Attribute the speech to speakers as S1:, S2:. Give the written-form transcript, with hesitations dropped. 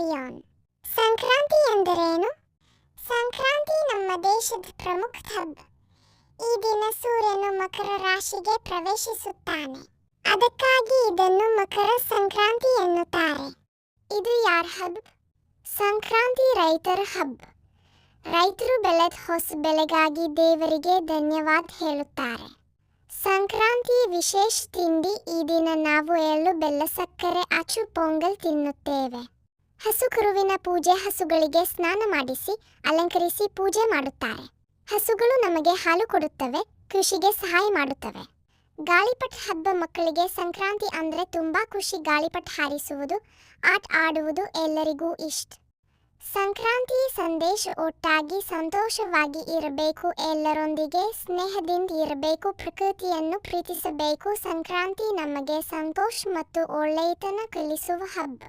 S1: Lion. Sankranti ಎಂದರೇನು? ಸಂಕ್ರಾಂತಿ ನಮ್ಮ ದೇಶದ ಪ್ರಮುಖ ಹಬ್ಬ. ಈ ದಿನ ಸೂರ್ಯನು ಮಕರ ರಾಶಿಗೆ ಪ್ರವೇಶಿಸುತ್ತಾನೆ. ಅದಕ್ಕಾಗಿ ಇದನ್ನು ಮಕರ ಸಂಕ್ರಾಂತಿ ಎನ್ನುತ್ತಾರೆ. ಇದು ಯಾರ ಹಬ್ಬ? ಸಂಕ್ರಾಂತಿ ರೈತರ ಹಬ್ಬ. ರೈತರು ಬೆಳೆದ ಹೊಸ ಬೆಳೆಗಾಗಿ ದೇವರಿಗೆ ಧನ್ಯವಾದ ಹೇಳುತ್ತಾರೆ. ಸಂಕ್ರಾಂತಿಯ ವಿಶೇಷ ತಿಂಡಿ ಈ ದಿನ ನಾವು ಎಳ್ಳು ಬೆಲ್ಲ ಸಕ್ಕರೆ ಅಚ್ಚು ಪೊಂಗಲ್ ತಿನ್ನುತ್ತೇವೆ. ಹಸು ಕರುವಿನ ಪೂಜೆ. ಹಸುಗಳಿಗೆ ಸ್ನಾನ ಮಾಡಿಸಿ ಅಲಂಕರಿಸಿ ಪೂಜೆ ಮಾಡುತ್ತಾರೆ. ಹಸುಗಳು ನಮಗೆ ಹಾಲು ಕೊಡುತ್ತವೆ, ಕೃಷಿಗೆ ಸಹಾಯ ಮಾಡುತ್ತವೆ. ಗಾಳಿಪಟ ಹಬ್ಬ. ಮಕ್ಕಳಿಗೆ ಸಂಕ್ರಾಂತಿ ಅಂದ್ರೆ ತುಂಬಾ ಖುಷಿ. ಗಾಳಿಪಟ ಹಾರಿಸುವುದು, ಆಟ ಆಡುವುದು ಎಲ್ಲರಿಗೂ ಇಷ್ಟ. ಸಂಕ್ರಾಂತಿ ಸಂದೇಶ ಒಟ್ಟಾಗಿ ಸಂತೋಷವಾಗಿ ಇರಬೇಕು, ಎಲ್ಲರೊಂದಿಗೆ ಸ್ನೇಹದಿಂದ ಇರಬೇಕು, ಪ್ರಕೃತಿಯನ್ನು ಪ್ರೀತಿಸಬೇಕು. ಸಂಕ್ರಾಂತಿ ನಮಗೆ ಸಂತೋಷ ಮತ್ತು ಒಳ್ಳೆಯತನ ಕಲಿಸುವ ಹಬ್ಬ.